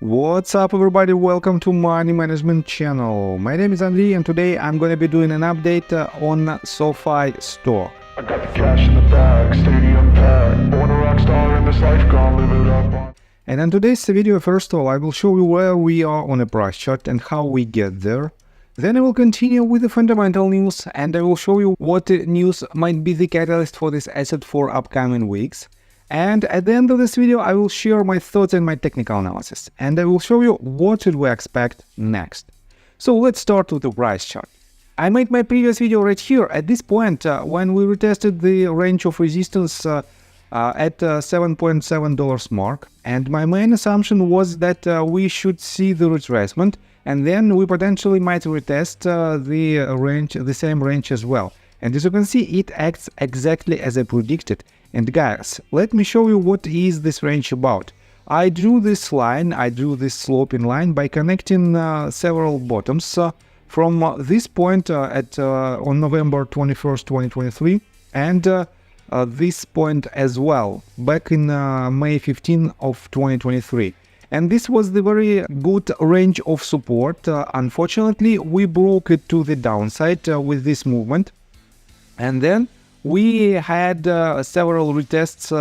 What's up everybody, welcome to Money Management channel. My name is Andrei and today I'm going to be doing an update on SOFI Stock. I got the cash in the bag, stadium packed, born a rock star in this life, gonna live it up. And in today's video, first of all, I will show you where we are on a price chart and how we get there. Then I will continue with the fundamental news and I will show you what news might be the catalyst for this asset for upcoming weeks. And at the end of this video, I will share my thoughts and my technical analysis. And I will show you what should we expect next. So let's start with the price chart. I made my previous video right here at this point when we retested the range of resistance at $7.7 mark. And my main assumption was that we should see the retracement and then we potentially might retest the same range as well. And as you can see, it acts exactly as I predicted. And guys, let me show you what is this range about. I drew this line, sloping line by connecting several bottoms from this point on November 21st, 2023 and this point as well back in May 15 of 2023. And this was the very good range of support. Unfortunately, we broke it to the downside with this movement. And then we had several retests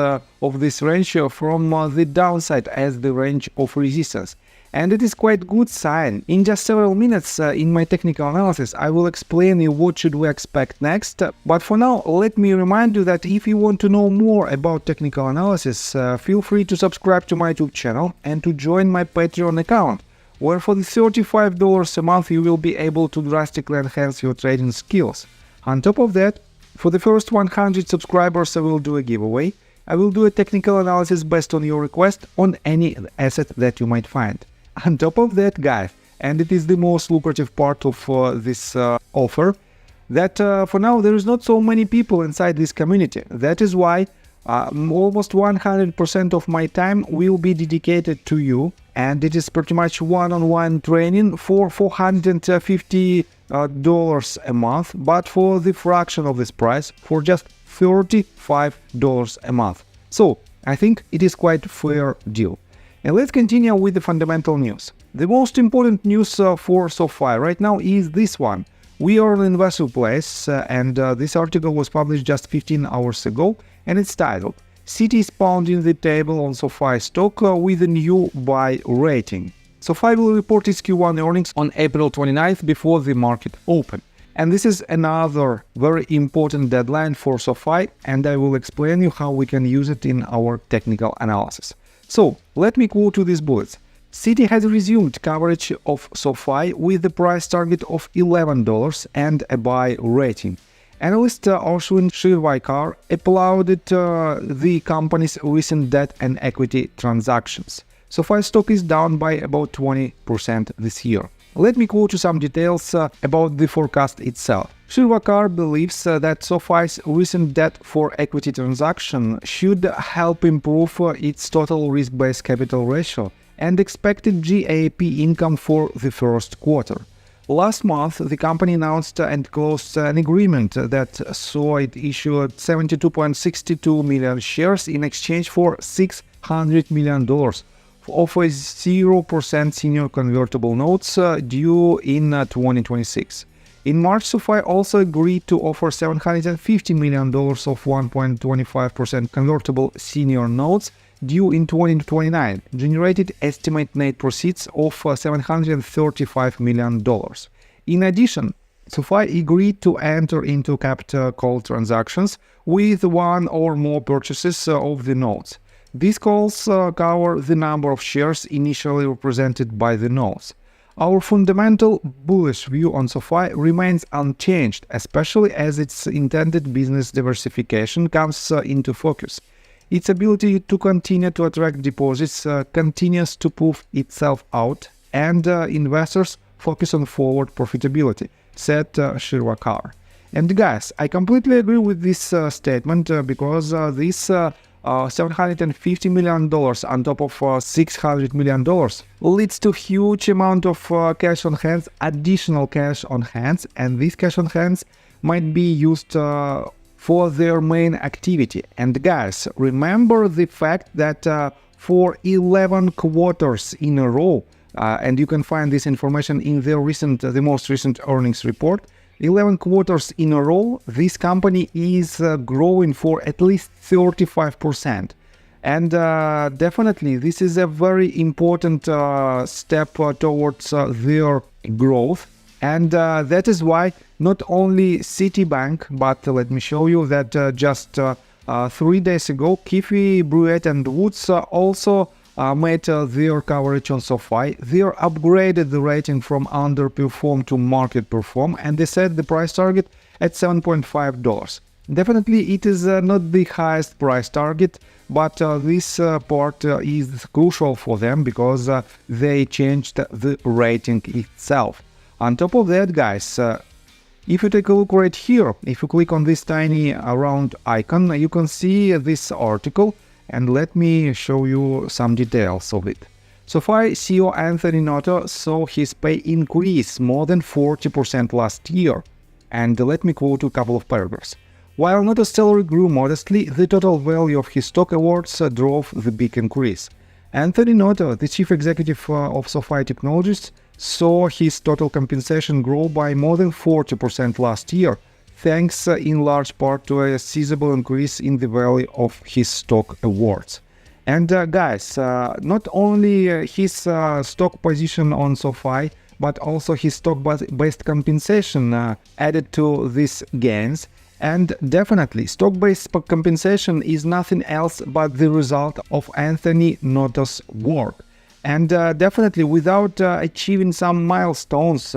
of this range from the downside as the range of resistance. And it is quite good sign. In just several minutes in my technical analysis, I will explain you what should we expect next. But for now, let me remind you that if you want to know more about technical analysis, feel free to subscribe to my YouTube channel and to join my Patreon account, where for the $35 a month you will be able to drastically enhance your trading skills. On top of that, for the first 100 subscribers, I will do a giveaway. I will do a technical analysis based on your request on any asset that you might find. On top of that, guys, and it is the most lucrative part of this offer, that for now there is not so many people inside this community. That is why almost 100% of my time will be dedicated to you, and it is pretty much one-on-one training for $450 a month, but for the fraction of this price, for just $35 a month. So I think it is quite a fair deal. And let's continue with the fundamental news. The most important news for SOFI right now is this one. We are in investment place and this article was published just 15 hours ago and it's titled "Citi is pounding the table on SOFI stock with a new buy rating." SOFI will report its Q1 earnings on April 29th before the market open. And this is another very important deadline for SOFI, and I will explain you how we can use it in our technical analysis. So, let me quote you these bullets. Citi has resumed coverage of SOFI with the price target of $11 and a buy rating. Analyst Ashwin Shirvaikar applauded the company's recent debt and equity transactions. SOFI stock is down by about 20% this year. Let me quote you some details about the forecast itself. Shirvaikar believes that SOFI's recent debt for equity transaction should help improve its total risk-based capital ratio and expected GAAP income for the first quarter. Last month, the company announced and closed an agreement that saw it issue 72.62 million shares in exchange for $600 million of a 0% senior convertible notes due in 2026. In March, SOFI also agreed to offer $750 million of 1.25% convertible senior notes due in 2029, generated estimated net proceeds of $735 million. In addition, SOFI agreed to enter into capital call transactions with one or more purchases of the notes. These calls cover the number of shares initially represented by the notes. Our fundamental bullish view on SOFI remains unchanged, especially as its intended business diversification comes into focus. Its ability to continue to attract deposits continues to prove itself out, and investors focus on forward profitability, said Shirvaikar. And guys, I completely agree with this statement because this $750 million on top of $600 million leads to huge amount of cash on hands, additional cash on hands, and this cash on hands might be used for their main activity. And guys, remember the fact that for 11 quarters in a row. And you can find this information in the most recent earnings report. 11 quarters in a row, this company is growing for at least 35%. And definitely, this is a very important step towards their growth. And that is why not only Citibank, but let me show you that just 3 days ago, Keefe, Bruyette and Woods also made their coverage on SOFI. They upgraded the rating from underperform to market perform, and they set the price target at $7.5. Definitely, it is not the highest price target, but this part is crucial for them because they changed the rating itself. On top of that, guys, if you take a look right here, if you click on this tiny round icon, you can see this article, and let me show you some details of it. SOFI CEO Anthony Noto saw his pay increase more than 40% last year. And let me quote a couple of paragraphs. While Noto's salary grew modestly, the total value of his stock awards drove the big increase. Anthony Noto, the chief executive of SOFI Technologies, saw his total compensation grow by more than 40% last year, thanks in large part to a sizable increase in the value of his stock awards. And guys, not only his stock position on SOFI, but also his stock-based compensation added to these gains. And definitely, stock-based compensation is nothing else but the result of Anthony Noto's work. And definitely, without achieving some milestones,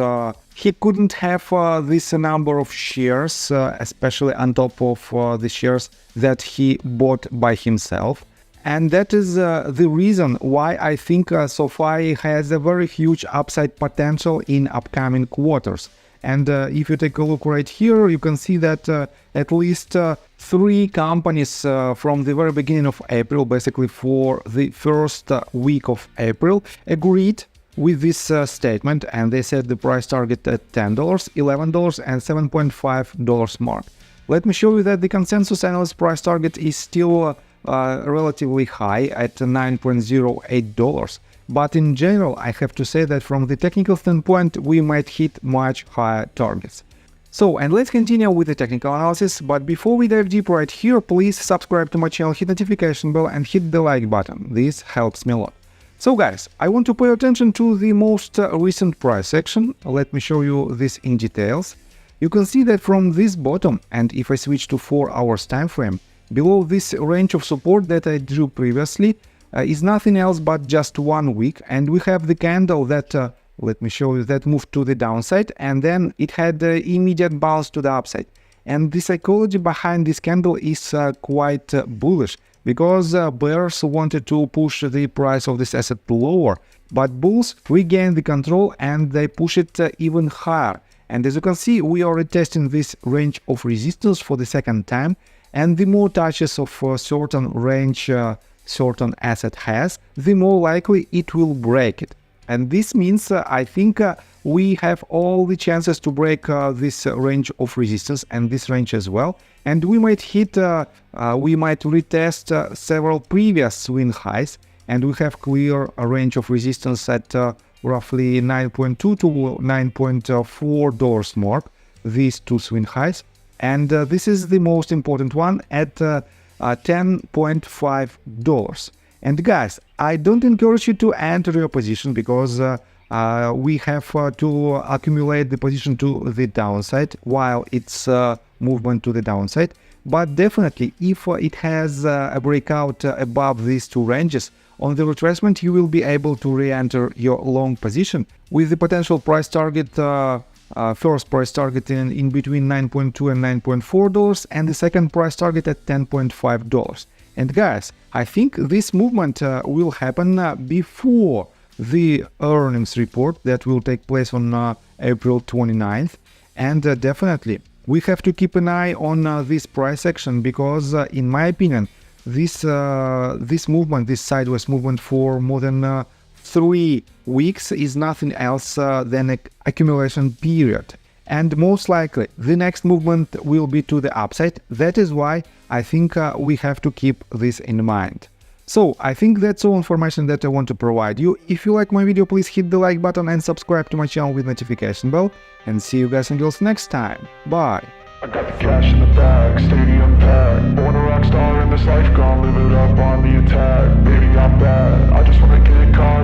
he couldn't have this number of shares, especially on top of the shares that he bought by himself. And that is the reason why I think SOFI has a very huge upside potential in upcoming quarters. And if you take a look right here, you can see that at least 3 companies from the very beginning of April, basically for the first week of April, agreed with this statement, and they set the price target at $10, $11 and $7.5 mark. Let me show you that the consensus analyst price target is still relatively high at $9.08. But in general, I have to say that from the technical standpoint, we might hit much higher targets. So, and let's continue with the technical analysis, but before we dive deep right here, please subscribe to my channel, hit notification bell and hit the like button. This helps me a lot. So guys, I want to pay attention to the most recent price action. Let me show you this in details. You can see that from this bottom, and if I switch to 4 hours time frame, below this range of support that I drew previously, is nothing else but just 1 week, and we have the candle that, let me show you, that moved to the downside, and then it had the immediate bounce to the upside. And the psychology behind this candle is quite bullish, because bears wanted to push the price of this asset lower, but bulls regained the control and they push it even higher. And as you can see, we are retesting this range of resistance for the second time, and the more touches of a certain range certain asset has, the more likely it will break it. And this means I think we have all the chances to break this range of resistance and this range as well. And we might hit, we might retest several previous swing highs, and we have clear a range of resistance at roughly $9.2 to $9.4 mark, these 2 swing highs. And this is the most important one at $10.5. And guys, I don't encourage you to enter your position because we have to accumulate the position to the downside while it's movement to the downside. But definitely, if it has a breakout above these 2 ranges, on the retracement you will be able to re-enter your long position with the potential price target, first price target in between $9.2 and $9.4, and the second price target at $10.5. And guys, I think this movement will happen before the earnings report that will take place on April 29th. And definitely, we have to keep an eye on this price action because, in my opinion, this movement, this sideways movement for more than 3 weeks is nothing else than an accumulation period. And most likely, the next movement will be to the upside. That is why I think we have to keep this in mind. So I think that's all information that I want to provide you. If you like my video, please hit the like button and subscribe to my channel with notification bell. And see you guys until next time. Bye. I got the cash in the bag, stadium packed. Born a rock star in this life, gonna live it up on the attack. Baby, I'm bad, I just wanna get caught